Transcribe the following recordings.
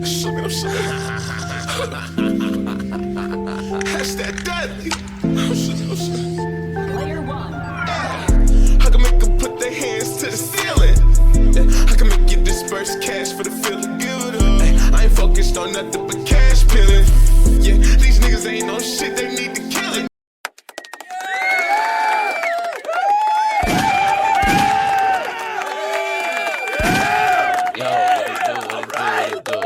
That's that deadly. Player one. I can make them put their hands to the ceiling. I can make you disperse cash for the feeling good. I ain't focused on nothing but cash peeling. Yeah, these niggas ain't no shit, they need to kill it. What it do?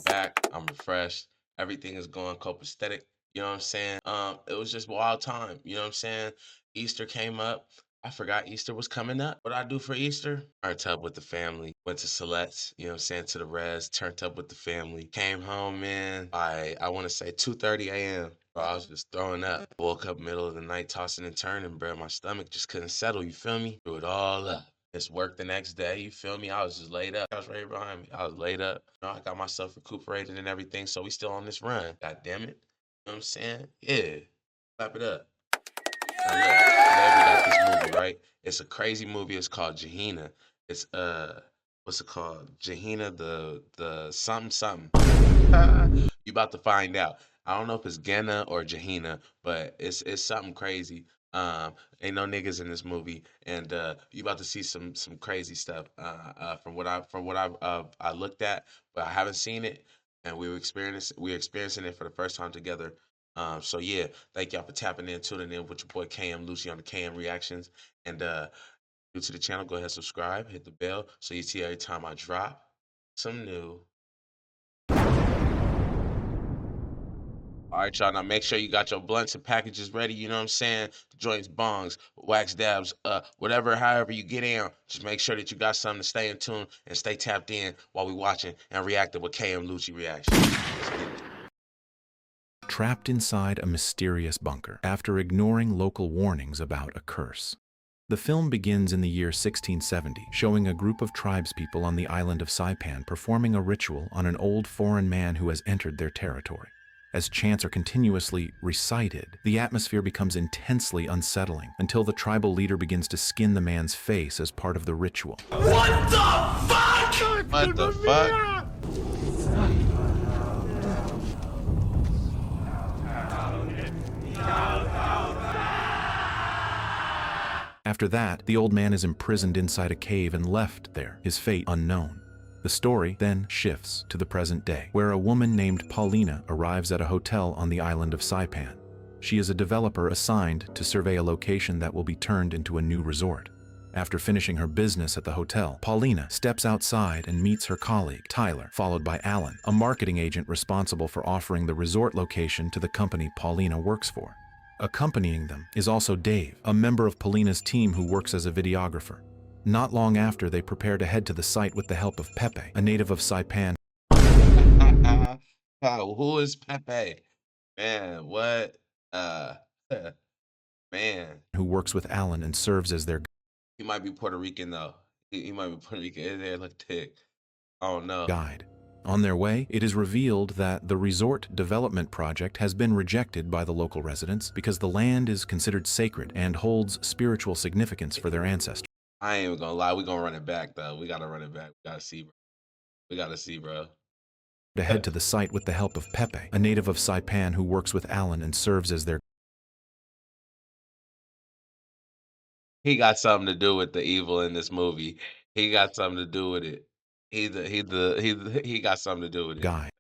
Look, I'm refreshed. Everything is going copacetic. You know what I'm saying? It was just wild time. You know what I'm saying? Easter came up. I forgot Easter was coming up. What I do for Easter? Turned up with the family. Went to Selects, you know what I'm saying, to the res, turned up with the family. Came home, man. I want to say 2:30 a.m. Bro, I was just throwing up. Woke up middle of the night, tossing and turning, bro. My stomach just couldn't settle, you feel me? Threw it all up. It's work the next day, you feel me? I was just laid up. I was right behind me. I was laid up. You know, I got myself recuperated and everything, so we still on this run. God damn it. You know what I'm saying? Yeah. Clap it up. Now look, today we got this movie, right? It's a crazy movie. It's called Jahina. It's what's it called? Jahina the something something. You about to find out. I don't know if it's Genna or Jahina, but it's something crazy. Ain't no niggas in this movie, and you about to see some crazy stuff. From what I looked at, but I haven't seen it, and we're experiencing it for the first time together. So yeah, thank y'all for tapping in, tuning in with your boy KM Lucy on the KM Reactions, and new to the channel, go ahead subscribe, hit the bell so you see every time I drop some new. All right, y'all. Now make sure you got your blunts and packages ready. You know what I'm saying? Joints, bongs, wax dabs, whatever, however you get in. Just make sure that you got something to stay in tune and stay tapped in while we watching and reacting with KM Lucci Reaction. Trapped inside a mysterious bunker after ignoring local warnings about a curse. The film begins in the year 1670, showing a group of tribespeople on the island of Saipan performing a ritual on an old foreign man who has entered their territory. As chants are continuously recited, the atmosphere becomes intensely unsettling until the tribal leader begins to skin the man's face as part of the ritual. What the fuck? What the fuck? After that, the old man is imprisoned inside a cave and left there, his fate unknown. The story then shifts to the present day, where a woman named Paulina arrives at a hotel on the island of Saipan. She is a developer assigned to survey a location that will be turned into a new resort. After finishing her business at the hotel, Paulina steps outside and meets her colleague, Tyler, followed by Alan, a marketing agent responsible for offering the resort location to the company Paulina works for. Accompanying them is also Dave, a member of Paulina's team who works as a videographer. Not long after, they prepare to head to the site with the help of Pepe, a native of Saipan. Wow, who is Pepe? Man, what? Man. Who works with Alan and serves as their He might be Puerto Rican though. He might be Puerto Rican. His hair look thick. I don't know. guide. On their way, it is revealed that the resort development project has been rejected by the local residents because the land is considered sacred and holds spiritual significance for their ancestors. I ain't even gonna lie. We gonna run it back though. We gotta run it back. We gotta see, bro. We gotta see, bro. To head to the site with the help of Pepe, a native of Saipan who works with Alan and serves as their He got something to do with the evil in this movie. He got something to do with it. He got something to do with it. guide.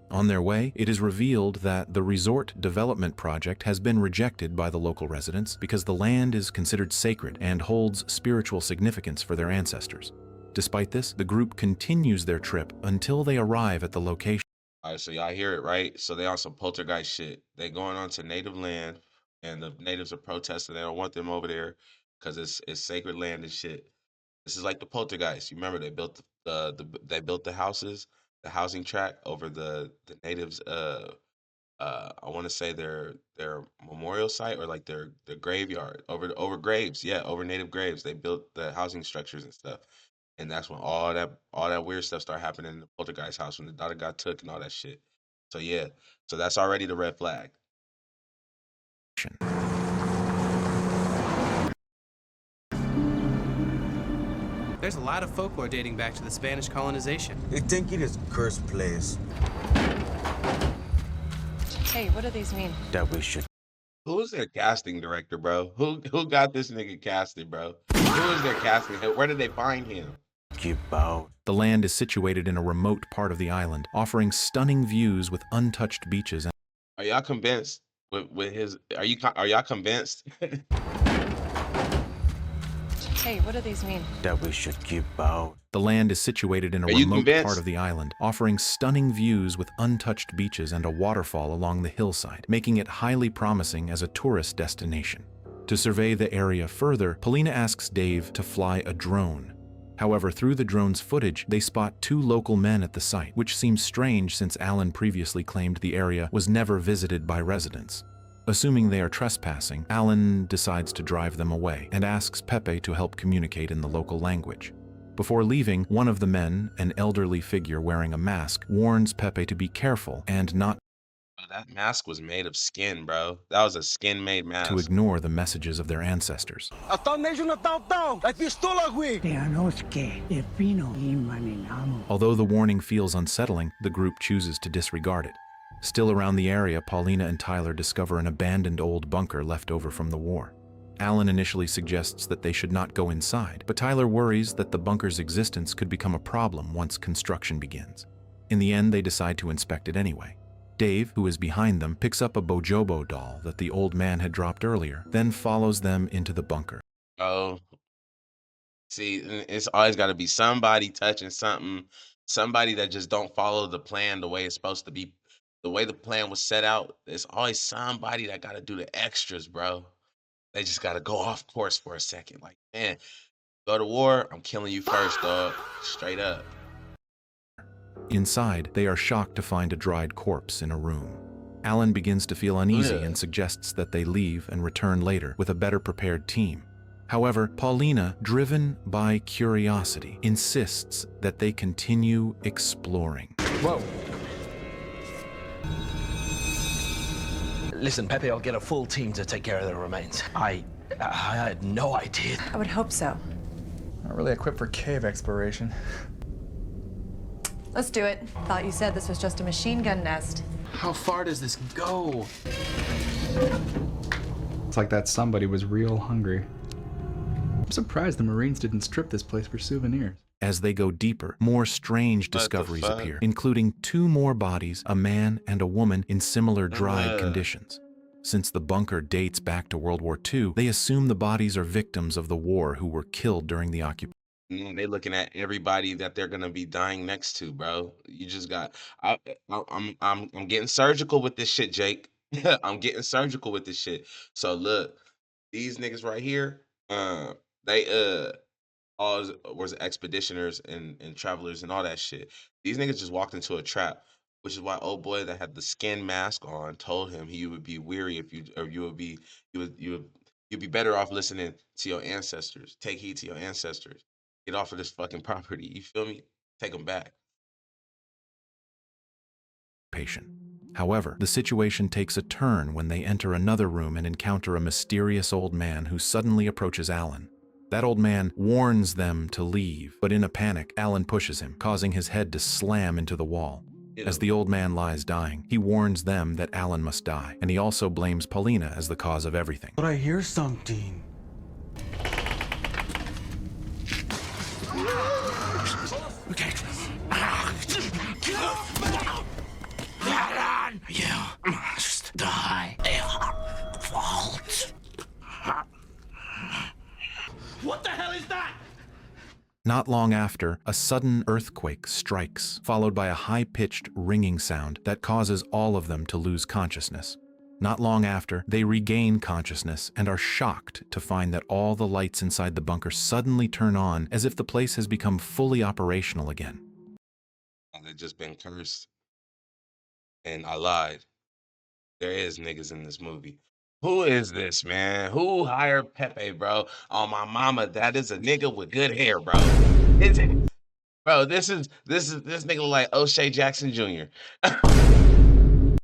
On their way, it is revealed that the resort development project has been rejected by the local residents because the land is considered sacred and holds spiritual significance for their ancestors. Despite this, the group continues their trip until they arrive at the location. All right, so y'all hear it, right? So they on some poltergeist shit. They going on to native land, and the natives are protesting. They don't want them over there because it's sacred land and shit. This is like the poltergeist. You remember they built they built the houses, the housing tract over the natives. I want to say their memorial site or like their graveyard over graves. Yeah, over native graves. They built the housing structures and stuff. And that's when all that weird stuff started happening in the poltergeist house when the daughter got took and all that shit. So yeah, so that's already the red flag. There's a lot of folklore dating back to the Spanish colonization. I think it is cursed place. Hey, what do these mean? That we should Who's their casting director, bro? Who got this nigga casted, bro? Who is their casting? Where did they find him? keep out. The land is situated in a remote part of the island, offering stunning views with untouched beaches. Are y'all convinced with his? Are y'all convinced? Hey, what do these mean? That we should keep out. The land is situated in a Are you remote convinced? part of the island, offering stunning views with untouched beaches and a waterfall along the hillside, making it highly promising as a tourist destination. To survey the area further, Paulina asks Dave to fly a drone. However, through the drone's footage, they spot two local men at the site, which seems strange since Alan previously claimed the area was never visited by residents. Assuming they are trespassing, Alan decides to drive them away and asks Pepe to help communicate in the local language. Before leaving, one of the men, an elderly figure wearing a mask, warns Pepe to be careful and not That mask was made of skin, bro. That was a skin-made mask. to ignore the messages of their ancestors. Although the warning feels unsettling, the group chooses to disregard it. Still around the area, Paulina and Tyler discover an abandoned old bunker left over from the war. Alan initially suggests that they should not go inside, but Tyler worries that the bunker's existence could become a problem once construction begins. In the end, they decide to inspect it anyway. Dave, who is behind them, picks up a Bojobo doll that the old man had dropped earlier, then follows them into the bunker. Oh, see, it's always got to be somebody touching something, somebody that just don't follow the plan the way it's supposed to be, the way the plan was set out. There's always somebody that got to do the extras, bro. They just got to go off course for a second. Like, man, go to war, I'm killing you first, dog. Straight up. Inside, they are shocked to find a dried corpse in a room. Alan begins to feel uneasy Ugh. and suggests that they leave and return later with a better prepared team. However, Paulina, driven by curiosity, insists that they continue exploring. Whoa. Listen, Pepe, I'll get a full team to take care of the remains. I had no idea. I would hope so. Not really equipped for cave exploration. Let's do it. Thought you said this was just a machine gun nest. How far does this go? It's like that somebody was real hungry. I'm surprised the Marines didn't strip this place for souvenirs. As they go deeper, more strange What the discoveries fuck? appear, including two more bodies, a man and a woman in similar dried Ugh. conditions. Since the bunker dates back to World War II, they assume the bodies are victims of the war who were killed during the occupation. They looking at everybody that they're gonna be dying next to, bro. You just got. I'm getting surgical with this shit, Jake. I'm getting surgical with this shit. So look, these niggas right here, they all was expeditioners and travelers and all that shit. These niggas just walked into a trap, which is why old boy that had the skin mask on told him he would be weary if you'd be better off listening to your ancestors. Take heed to your ancestors. Get off of this fucking property. You feel me? Take them back. However, the situation takes a turn when they enter another room and encounter a mysterious old man who suddenly approaches Alan. That old man warns them to leave, but in a panic, Alan pushes him, causing his head to slam into the wall. As the old man lies dying, he warns them that Alan must die, and he also blames Paulina as the cause of everything. But I hear something. You must die. Fault. What the hell is that? Not long after, a sudden earthquake strikes, followed by a high-pitched ringing sound that causes all of them to lose consciousness. Not long after, they regain consciousness and are shocked to find that all the lights inside the bunker suddenly turn on as if the place has become fully operational again. They've just been cursed. And I lied. There is niggas in this movie. Who is this, man? Who hired Pepe, bro? Oh, my mama, that is a nigga with good hair, bro. Is it? Bro, this nigga look like O'Shea Jackson Jr.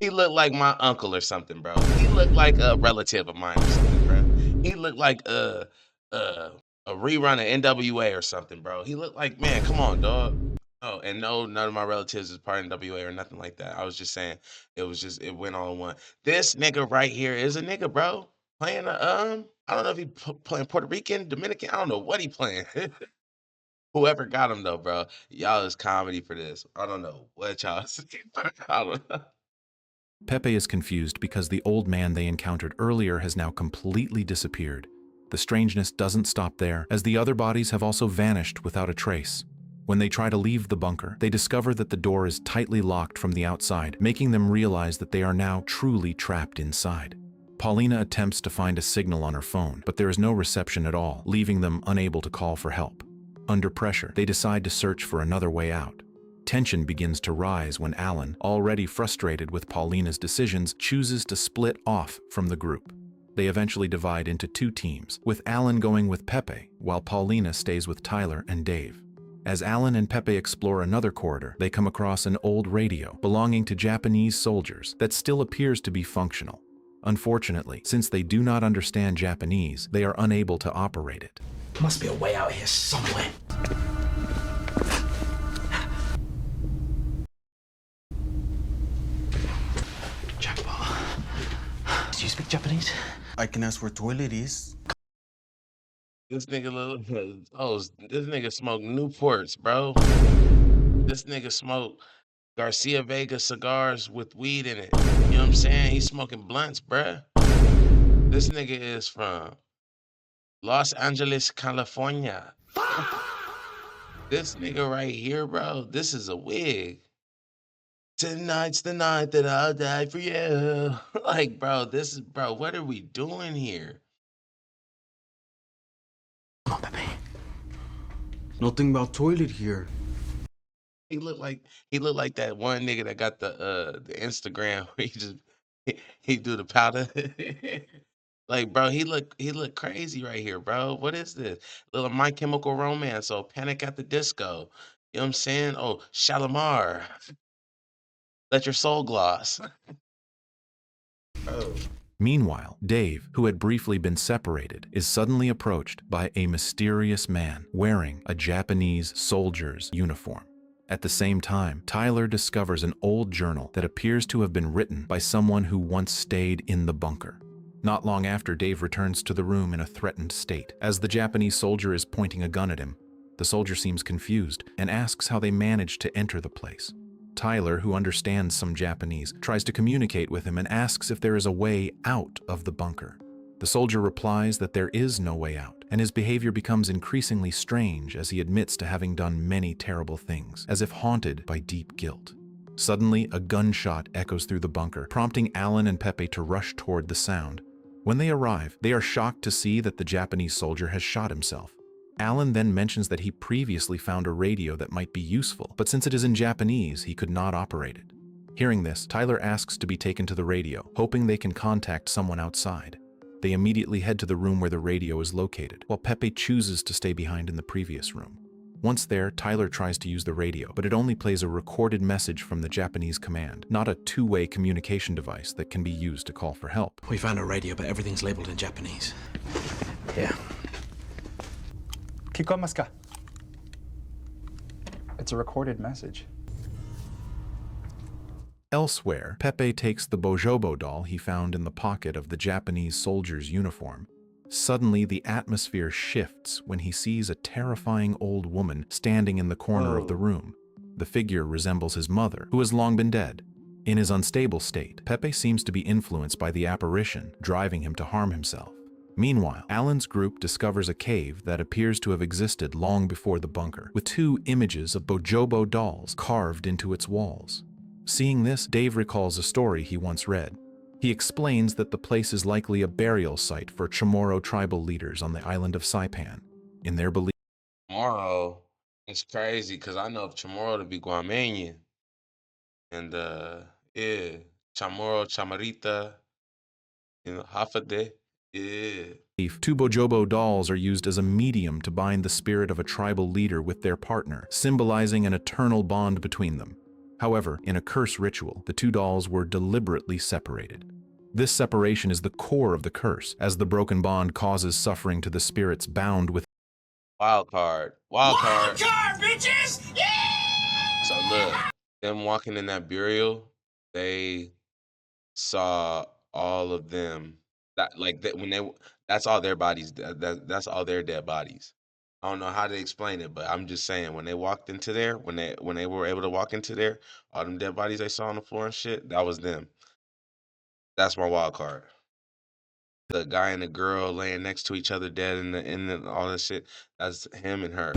He looked like my uncle or something, bro. He looked like a relative of mine or something, bro. He looked like a rerun of NWA or something, bro. He looked like, man, come on, dog. Oh, and no, none of my relatives is part of NWA or nothing like that. I was just saying it went all in one. This nigga right here is a nigga, bro. Playing I don't know if he playing Puerto Rican, Dominican. I don't know what he playing. Whoever got him though, bro. Y'all is comedy for this. I don't know what y'all. I don't know. Pepe is confused because the old man they encountered earlier has now completely disappeared. The strangeness doesn't stop there, as the other bodies have also vanished without a trace. When they try to leave the bunker, they discover that the door is tightly locked from the outside, making them realize that they are now truly trapped inside. Paulina attempts to find a signal on her phone, but there is no reception at all, leaving them unable to call for help. Under pressure, they decide to search for another way out. Tension begins to rise when Alan, already frustrated with Paulina's decisions, chooses to split off from the group. They eventually divide into two teams, with Alan going with Pepe, while Paulina stays with Tyler and Dave. As Alan and Pepe explore another corridor, they come across an old radio belonging to Japanese soldiers that still appears to be functional. Unfortunately, since they do not understand Japanese, they are unable to operate it. Must be a way out here somewhere. Jackpot. Do you speak Japanese? I can ask where toilet is. This nigga this nigga smoke Newports, bro. This nigga smoke Garcia Vega cigars with weed in it. You know what I'm saying? He's smoking blunts, bruh. This nigga is from Los Angeles, California. This nigga right here, bro, this is a wig. Tonight's the night that I'll die for you. Like, bro, what are we doing here? Come on, Pepe. Nothing about toilet here. He looked like that one nigga that got the Instagram where he do the powder. Like, bro, he look crazy right here, bro. What is this? Little My Chemical Romance or Panic at the Disco. You know what I'm saying? Oh, Shalimar. Let your soul gloss. Bro. Meanwhile, Dave, who had briefly been separated, is suddenly approached by a mysterious man wearing a Japanese soldier's uniform. At the same time, Tyler discovers an old journal that appears to have been written by someone who once stayed in the bunker. Not long after, Dave returns to the room in a threatened state. As the Japanese soldier is pointing a gun at him, the soldier seems confused and asks how they managed to enter the place. Tyler, who understands some Japanese, tries to communicate with him and asks if there is a way out of the bunker. The soldier replies that there is no way out, and his behavior becomes increasingly strange as he admits to having done many terrible things, as if haunted by deep guilt. Suddenly, a gunshot echoes through the bunker, prompting Alan and Pepe to rush toward the sound. When they arrive, they are shocked to see that the Japanese soldier has shot himself. Alan then mentions that he previously found a radio that might be useful, but since it is in Japanese, he could not operate it. Hearing this, Tyler asks to be taken to the radio, hoping they can contact someone outside. They immediately head to the room where the radio is located, while Pepe chooses to stay behind in the previous room. Once there, Tyler tries to use the radio, but it only plays a recorded message from the Japanese command, not a two-way communication device that can be used to call for help. We found a radio, but everything's labeled in Japanese. Yeah. Kikomasu ka? It's a recorded message. Elsewhere, Pepe takes the Bojobo doll he found in the pocket of the Japanese soldier's uniform. Suddenly, the atmosphere shifts when he sees a terrifying old woman standing in the corner of the room. The figure resembles his mother, who has long been dead. In his unstable state, Pepe seems to be influenced by the apparition, driving him to harm himself. Meanwhile, Alan's group discovers a cave that appears to have existed long before the bunker, with two images of Bojobo dolls carved into its walls. Seeing this, Dave recalls a story he once read. He explains that the place is likely a burial site for Chamorro tribal leaders on the island of Saipan. In their belief, Chamorro, it's crazy because I know of Chamorro to be Guamanian. And yeah, Chamorro, Chamarita, Hafade. Yeah. Two Bojobo dolls are used as a medium to bind the spirit of a tribal leader with their partner, symbolizing an eternal bond between them. However, in a curse ritual, the two dolls were deliberately separated. This separation is the core of the curse, as the broken bond causes suffering to the spirits bound with Wild card. Wild card. bitches! So look, them walking in that burial, they saw all of them. That like that when they that's all their bodies. That's all their dead bodies. I don't know how to explain it, but I'm just saying when they walked into there, when they were able to walk into there, all them dead bodies they saw on the floor and shit, that was them. That's my wild card. The guy and the girl laying next to each other dead in all that shit, that's him and her.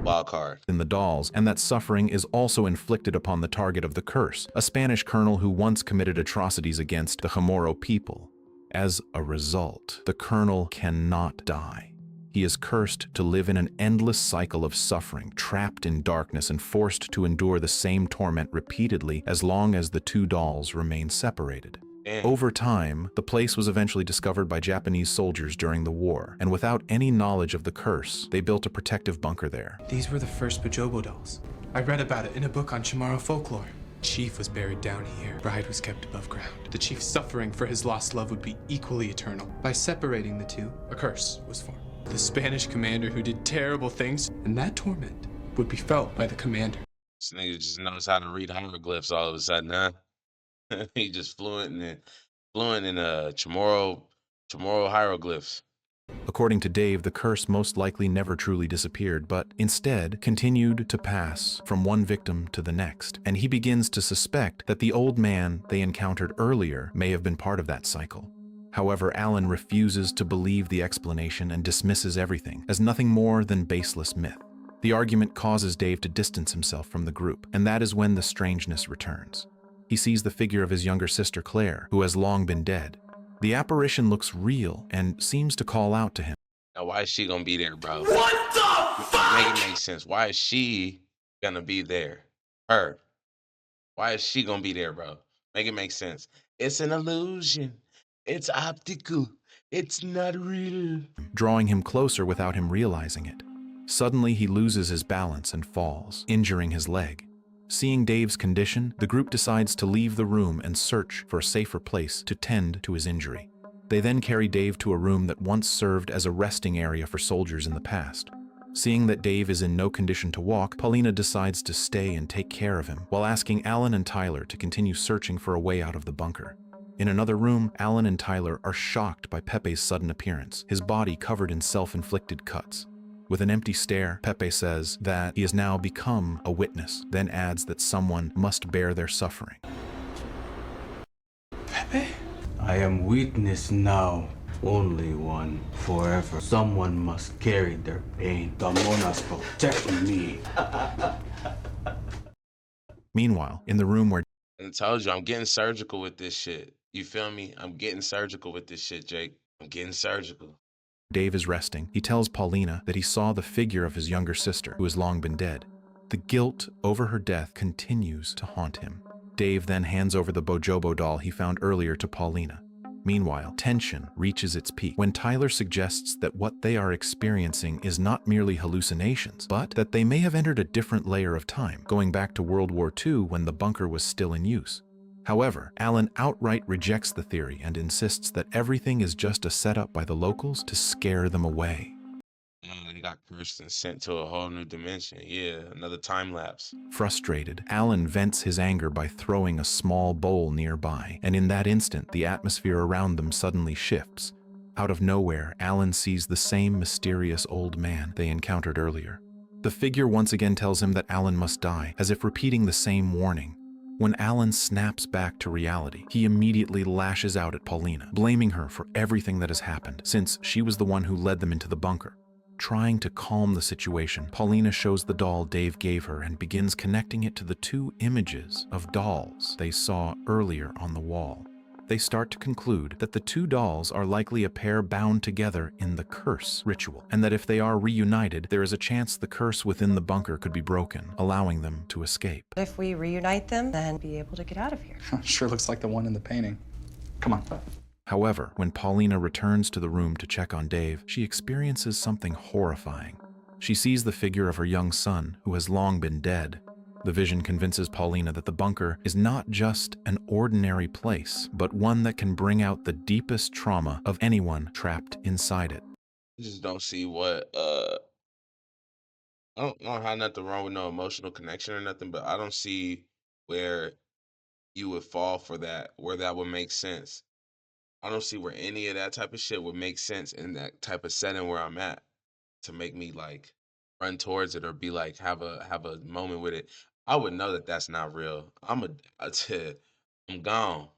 Wild card. In the dolls, and that suffering is also inflicted upon the target of the curse, a Spanish colonel who once committed atrocities against the Chamorro people. As a result, the colonel cannot die. He is cursed to live in an endless cycle of suffering, trapped in darkness and forced to endure the same torment repeatedly as long as the two dolls remain separated. Damn. Over time, the place was eventually discovered by Japanese soldiers during the war, and without any knowledge of the curse, they built a protective bunker there. These were the first Bojobo dolls. I read about it in a book on Chamorro folklore. Chief was buried down here. Bride was kept above ground. The chief's suffering for his lost love would be equally eternal. By separating the two, a curse was formed. The Spanish commander who did terrible things, and that torment would be felt by the commander. This nigga just knows how to read hieroglyphs all of a sudden, huh? He just fluent in Chamorro hieroglyphs. According to Dave, the curse most likely never truly disappeared, but instead continued to pass from one victim to the next, and he begins to suspect that the old man they encountered earlier may have been part of that cycle. However, Alan refuses to believe the explanation and dismisses everything as nothing more than baseless myth. The argument causes Dave to distance himself from the group, and that is when the strangeness returns. He sees the figure of his younger sister Claire, who has long been dead. The apparition looks real and seems to call out to him. Now, why is she gonna be there, bro? What the fuck? Make it make sense. Why is she gonna be there? Her. Why is she gonna be there, bro? Make it make sense. It's an illusion. It's optical. It's not real. Drawing him closer without him realizing it. Suddenly, he loses his balance and falls, injuring his leg. Seeing Dave's condition, the group decides to leave the room and search for a safer place to tend to his injury. They then carry Dave to a room that once served as a resting area for soldiers in the past. Seeing that Dave is in no condition to walk, Paulina decides to stay and take care of him, while asking Alan and Tyler to continue searching for a way out of the bunker. In another room, Alan and Tyler are shocked by Pepe's sudden appearance, his body covered in self-inflicted cuts. With an empty stare, Pepe says that he has now become a witness, then adds that someone must bear their suffering. Pepe? I am witness now. Only one. Forever. Someone must carry their pain. The Monas protect me. Meanwhile, in the room where And I told you, I'm getting surgical with this shit. You feel me? I'm getting surgical with this shit, Jake. I'm getting surgical. Dave is resting, he tells Paulina that he saw the figure of his younger sister, who has long been dead. The guilt over her death continues to haunt him. Dave then hands over the Bojobo doll he found earlier to Paulina. Meanwhile, tension reaches its peak when Tyler suggests that what they are experiencing is not merely hallucinations, but that they may have entered a different layer of time, going back to World War II when the bunker was still in use. However, Alan outright rejects the theory and insists that everything is just a setup by the locals to scare them away. They got cursed and sent to a whole new dimension. Yeah, another time lapse. Frustrated, Alan vents his anger by throwing a small bowl nearby, and in that instant, the atmosphere around them suddenly shifts. Out of nowhere, Alan sees the same mysterious old man they encountered earlier. The figure once again tells him that Alan must die, as if repeating the same warning. When Alan snaps back to reality, he immediately lashes out at Paulina, blaming her for everything that has happened, since she was the one who led them into the bunker. Trying to calm the situation, Paulina shows the doll Dave gave her and begins connecting it to the two images of dolls they saw earlier on the wall. They start to conclude that the two dolls are likely a pair bound together in the curse ritual, and that if they are reunited, there is a chance the curse within the bunker could be broken, allowing them to escape. If we reunite them, then be able to get out of here. Sure looks like the one in the painting. Come on. However, when Paulina returns to the room to check on Dave, she experiences something horrifying. She sees the figure of her young son, who has long been dead. The vision convinces Paulina that the bunker is not just an ordinary place, but one that can bring out the deepest trauma of anyone trapped inside it. I just don't see what I don't have nothing wrong with no emotional connection or nothing, but I don't see where you would fall for that, where that would make sense. I don't see where any of that type of shit would make sense in that type of setting where I'm at to make me like run towards it or be like have a moment with it. I would know that that's not real. I'm gone.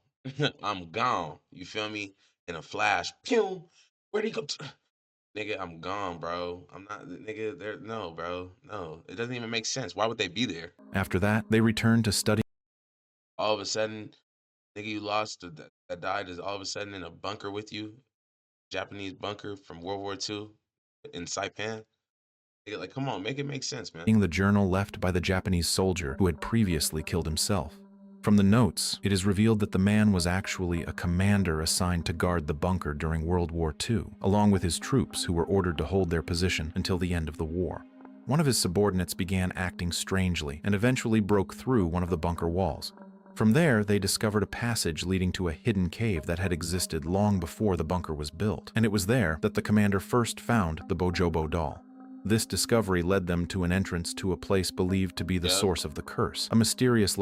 I'm gone. You feel me? In a flash. Pew! Where'd he go? Nigga, I'm gone, bro. I'm not, nigga. There, no, bro. No, it doesn't even make sense. Why would they be there? After that, they returned to study. All of a sudden, nigga, you lost that died is all of a sudden in a bunker with you, Japanese bunker from World War II in Saipan. Nigga, like, come on, make it make sense, man. The journal left by the Japanese soldier who had previously killed himself. From the notes, it is revealed that the man was actually a commander assigned to guard the bunker during World War II, along with his troops who were ordered to hold their position until the end of the war. One of his subordinates began acting strangely and eventually broke through one of the bunker walls. From there, they discovered a passage leading to a hidden cave that had existed long before the bunker was built, and it was there that the commander first found the Bojobo doll. This discovery led them to an entrance to a place believed to be the source of the curse, a mysterious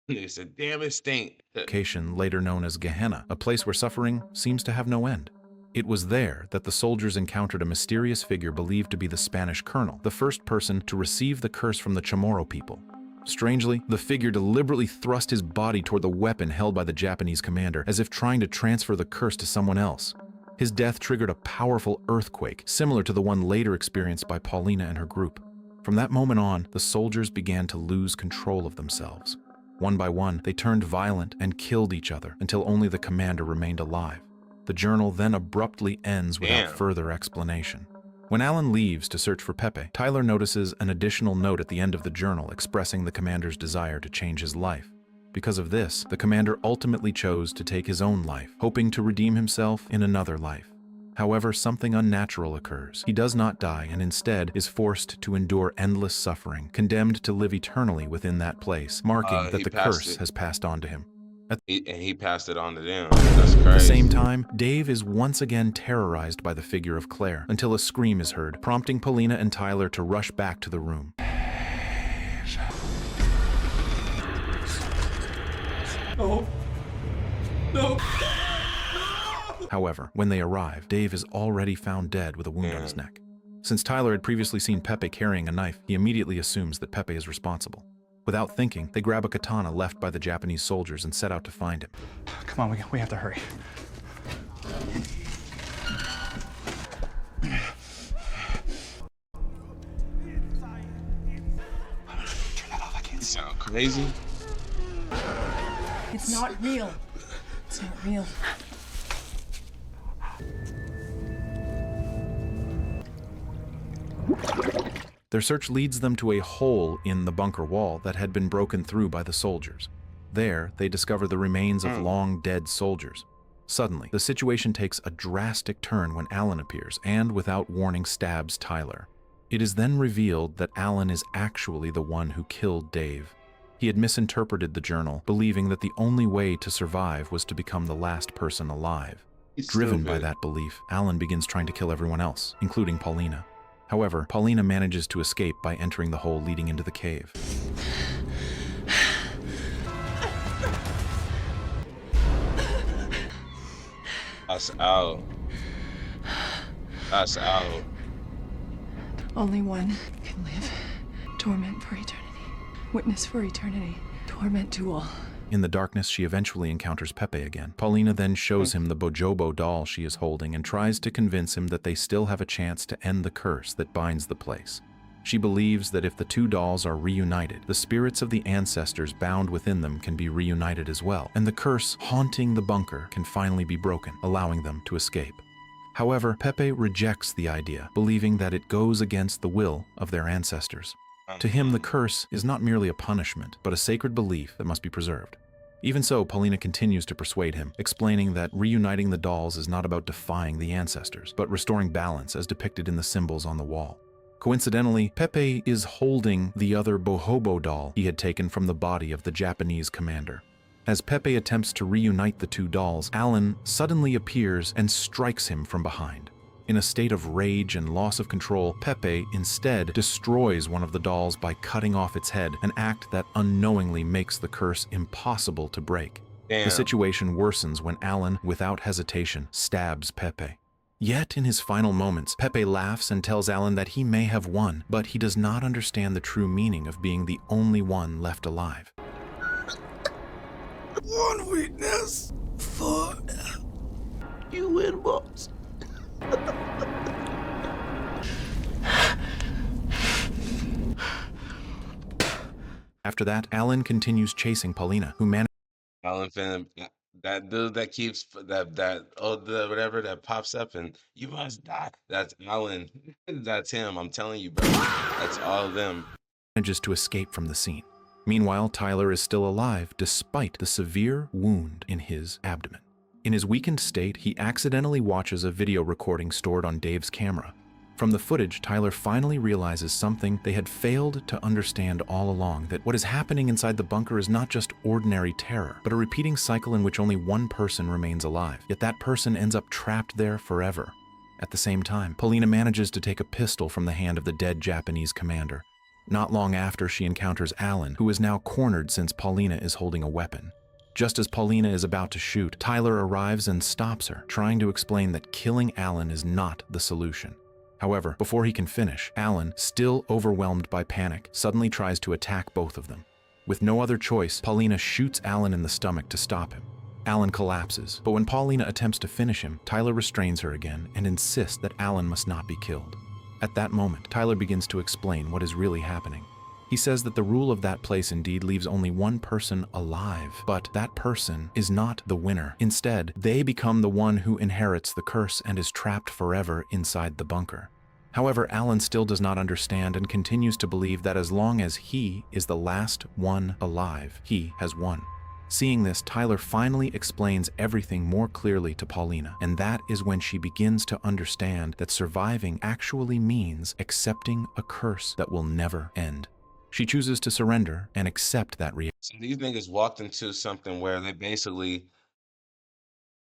It's a damn it stink. location later known as Gehenna, a place where suffering seems to have no end. It was there that the soldiers encountered a mysterious figure believed to be the Spanish colonel, the first person to receive the curse from the Chamorro people. Strangely, the figure deliberately thrust his body toward the weapon held by the Japanese commander, as if trying to transfer the curse to someone else. His death triggered a powerful earthquake, similar to the one later experienced by Paulina and her group. From that moment on, the soldiers began to lose control of themselves. One by one, they turned violent and killed each other until only the commander remained alive. The journal then abruptly ends without further explanation. When Alan leaves to search for Pepe, Tyler notices an additional note at the end of the journal expressing the commander's desire to change his life. Because of this, the commander ultimately chose to take his own life, hoping to redeem himself in another life. However, something unnatural occurs. He does not die and instead is forced to endure endless suffering, condemned to live eternally within that place, marking that the curse has passed on to him. And he passed it on to them. That's crazy. At the same time, Dave is once again terrorized by the figure of Claire until a scream is heard, prompting Paulina and Tyler to rush back to the room. No. No. However, when they arrive, Dave is already found dead with a wound on his neck. Since Tyler had previously seen Pepe carrying a knife, he immediately assumes that Pepe is responsible. Without thinking, they grab a katana left by the Japanese soldiers and set out to find him. Come on, we have to hurry. Turn that off, I can't see. Sound crazy? It's not real. It's not real. Their search leads them to a hole in the bunker wall that had been broken through by the soldiers. There, they discover the remains of long-dead soldiers. Suddenly, the situation takes a drastic turn when Alan appears and, without warning, stabs Tyler. It is then revealed that Alan is actually the one who killed Dave. He had misinterpreted the journal, believing that the only way to survive was to become the last person alive. Driven by that belief, Alan begins trying to kill everyone else, including Paulina. However, Paulina manages to escape by entering the hole leading into the cave. Us out. Us out. Only one can live. Torment for eternity. Witness for eternity. Torment to all. In the darkness, she eventually encounters Pepe again. Paulina then shows him the Bojobo doll she is holding and tries to convince him that they still have a chance to end the curse that binds the place. She believes that if the two dolls are reunited, the spirits of the ancestors bound within them can be reunited as well, and the curse haunting the bunker can finally be broken, allowing them to escape. However, Pepe rejects the idea, believing that it goes against the will of their ancestors. To him, the curse is not merely a punishment, but a sacred belief that must be preserved. Even so, Paulina continues to persuade him, explaining that reuniting the dolls is not about defying the ancestors, but restoring balance as depicted in the symbols on the wall. Coincidentally, Pepe is holding the other Bojobo doll he had taken from the body of the Japanese commander. As Pepe attempts to reunite the two dolls, Alan suddenly appears and strikes him from behind. In a state of rage and loss of control, Pepe instead destroys one of the dolls by cutting off its head, an act that unknowingly makes the curse impossible to break. Damn. The situation worsens when Alan, without hesitation, stabs Pepe. Yet, in his final moments, Pepe laughs and tells Alan that he may have won, but he does not understand the true meaning of being the only one left alive. One weakness for You win, boss. After that, Alan continues chasing Paulina, who manages Alan Finn, that dude that keeps the whatever that pops up and you must die. That's Alan. That's him. I'm telling you, bro. That's all of them. to escape from the scene. Meanwhile, Tyler is still alive despite the severe wound in his abdomen. In his weakened state, he accidentally watches a video recording stored on Dave's camera. From the footage, Tyler finally realizes something they had failed to understand all along, that what is happening inside the bunker is not just ordinary terror, but a repeating cycle in which only one person remains alive, yet that person ends up trapped there forever. At the same time, Paulina manages to take a pistol from the hand of the dead Japanese commander. Not long after, she encounters Alan, who is now cornered since Paulina is holding a weapon. Just as Paulina is about to shoot, Tyler arrives and stops her, trying to explain that killing Alan is not the solution. However, before he can finish, Alan, still overwhelmed by panic, suddenly tries to attack both of them. With no other choice, Paulina shoots Alan in the stomach to stop him. Alan collapses, but when Paulina attempts to finish him, Tyler restrains her again and insists that Alan must not be killed. At that moment, Tyler begins to explain what is really happening. He says that the rule of that place indeed leaves only one person alive, but that person is not the winner. Instead, they become the one who inherits the curse and is trapped forever inside the bunker. However, Alan still does not understand and continues to believe that as long as he is the last one alive, he has won. Seeing this, Tyler finally explains everything more clearly to Paulina, and that is when she begins to understand that surviving actually means accepting a curse that will never end. She chooses to surrender and accept that reality. So these niggas walked into something where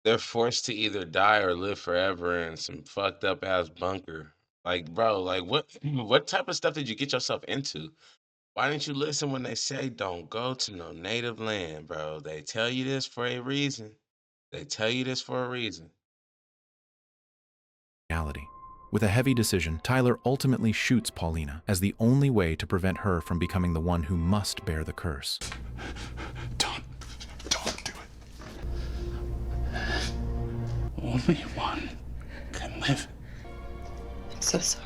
they're forced to either die or live forever in some fucked up ass bunker. Like, bro, like what type of stuff did you get yourself into? Why didn't you listen when they say don't go to no native land, bro? They tell you this for a reason. They tell you this for a reason. With a heavy decision, Tyler ultimately shoots Paulina as the only way to prevent her from becoming the one who must bear the curse. Don't do it. Only one can live. I'm so sorry.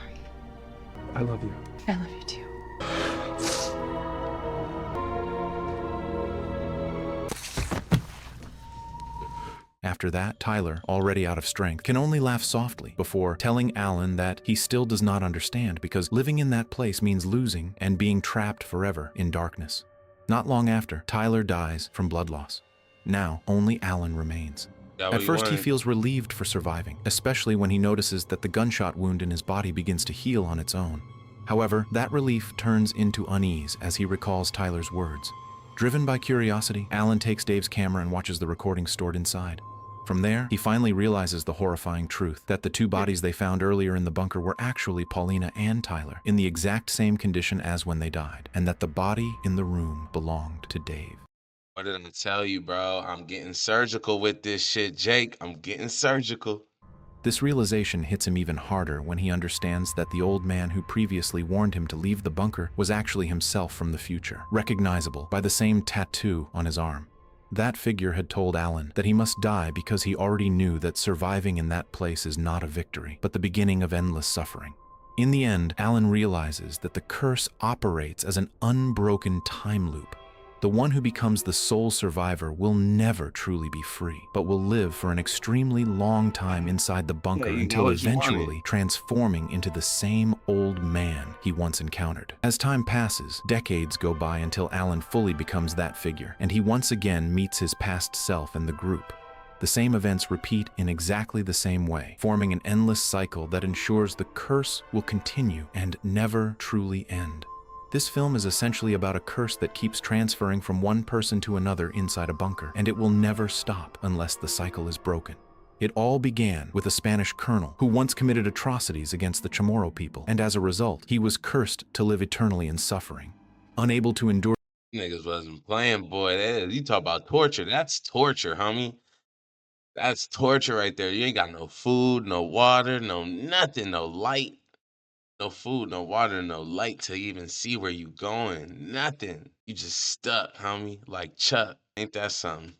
I love you. I love you too. After that, Tyler, already out of strength, can only laugh softly before telling Alan that he still does not understand because living in that place means losing and being trapped forever in darkness. Not long after, Tyler dies from blood loss. Now, only Alan remains. At first, he feels relieved for surviving, especially when he notices that the gunshot wound in his body begins to heal on its own. However, that relief turns into unease as he recalls Tyler's words. Driven by curiosity, Alan takes Dave's camera and watches the recording stored inside. From there, he finally realizes the horrifying truth that the two bodies they found earlier in the bunker were actually Paulina and Tyler, in the exact same condition as when they died, and that the body in the room belonged to Dave. What did I tell you, bro? I'm getting surgical with this shit, Jake. I'm getting surgical. This realization hits him even harder when he understands that the old man who previously warned him to leave the bunker was actually himself from the future, recognizable by the same tattoo on his arm. That figure had told Alan that he must die because he already knew that surviving in that place is not a victory, but the beginning of endless suffering. In the end, Alan realizes that the curse operates as an unbroken time loop. The one who becomes the sole survivor will never truly be free, but will live for an extremely long time inside the bunker until eventually transforming into the same old man he once encountered. As time passes, decades go by until Alan fully becomes that figure, and he once again meets his past self in the group. The same events repeat in exactly the same way, forming an endless cycle that ensures the curse will continue and never truly end. This film is essentially about a curse that keeps transferring from one person to another inside a bunker, and it will never stop unless the cycle is broken. It all began with a Spanish colonel who once committed atrocities against the Chamorro people, and as a result, he was cursed to live eternally in suffering. Unable to endure Niggas wasn't playing, boy. You talk about torture. That's torture, homie. That's torture right there. You ain't got no food, no water, no nothing, no light. No food, no water, no light to even see where you going. Nothing. You just stuck, homie. Like Chuck. Ain't that something?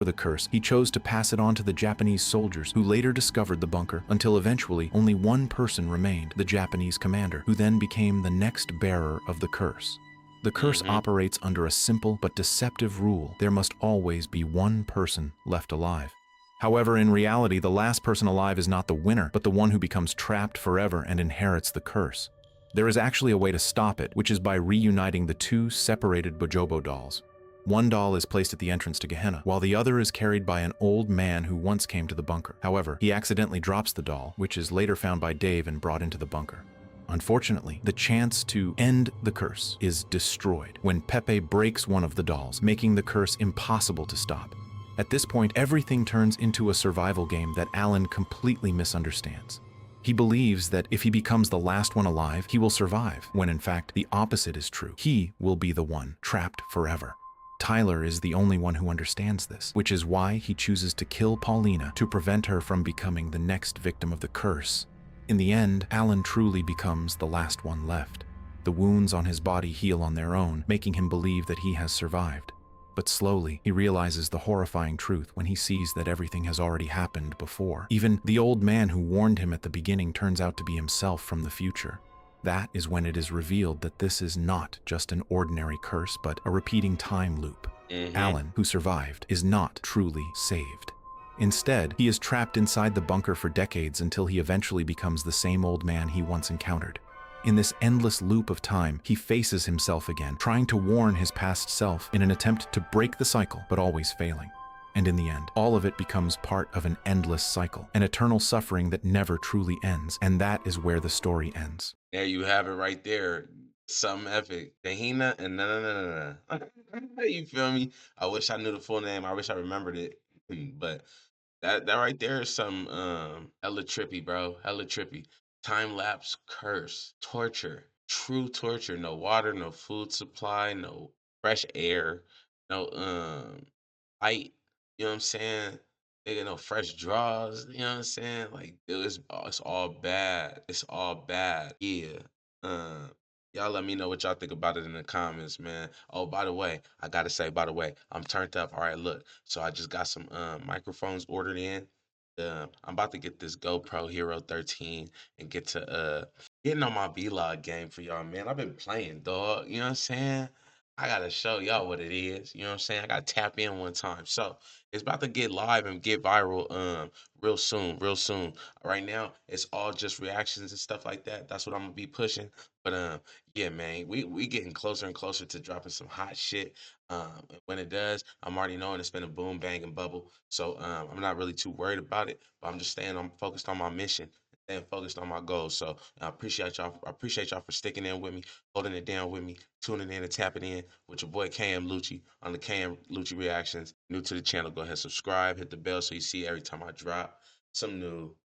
the curse, he chose to pass it on to the Japanese soldiers who later discovered the bunker until eventually only one person remained, the Japanese commander, who then became the next bearer of the curse. The curse operates under a simple but deceptive rule. There must always be one person left alive. However, in reality, the last person alive is not the winner, but the one who becomes trapped forever and inherits the curse. There is actually a way to stop it, which is by reuniting the two separated Bojobo dolls. One doll is placed at the entrance to Gehenna, while the other is carried by an old man who once came to the bunker. However, he accidentally drops the doll, which is later found by Dave and brought into the bunker. Unfortunately, the chance to end the curse is destroyed when Pepe breaks one of the dolls, making the curse impossible to stop. At this point, everything turns into a survival game that Alan completely misunderstands. He believes that if he becomes the last one alive, he will survive, when in fact the opposite is true. He will be the one trapped forever. Tyler is the only one who understands this, which is why he chooses to kill Paulina to prevent her from becoming the next victim of the curse. In the end, Alan truly becomes the last one left. The wounds on his body heal on their own, making him believe that he has survived. But slowly, he realizes the horrifying truth when he sees that everything has already happened before. Even the old man who warned him at the beginning turns out to be himself from the future. That is when it is revealed that this is not just an ordinary curse, but a repeating time loop. Alan, who survived, is not truly saved. Instead, he is trapped inside the bunker for decades until he eventually becomes the same old man he once encountered. In this endless loop of time, he faces himself again, trying to warn his past self in an attempt to break the cycle, but always failing. And in the end, all of it becomes part of an endless cycle, an eternal suffering that never truly ends, and that is where the story ends. There you have it right there. Something epic. Gehenna and na. You feel me? I wish I knew the full name. I wish I remembered it. But that right there is some hella trippy, bro. Hella trippy. Time lapse curse. Torture. True torture. No water, no food supply, no fresh air, no light. You know what I'm saying? Nigga, no fresh draws. You know what I'm saying? Like, dude, it's all bad. It's all bad. Yeah. Y'all let me know what y'all think about it in the comments, man. Oh, by the way, I gotta say, I'm turned up. All right, look. So I just got some microphones ordered in. I'm about to get this GoPro Hero 13 and get to getting on my vlog game for y'all, man. I've been playing, dog. You know what I'm saying? I gotta show y'all what it is. You know what I'm saying? I gotta tap in one time. So it's about to get live and get viral real soon, real soon. Right now, it's all just reactions and stuff like that. That's what I'm gonna be pushing. But yeah, man, we getting closer and closer to dropping some hot shit. When it does, I'm already knowing it's been a boom, bang, and bubble. So I'm not really too worried about it, but I'm just I'm focused on my mission and focused on my goals. So I appreciate y'all. I appreciate y'all for sticking in with me, holding it down with me, tuning in and tapping in with your boy KM Lucci on the KM Lucci Reactions. New to the channel, go ahead, subscribe, hit the bell so you see every time I drop some new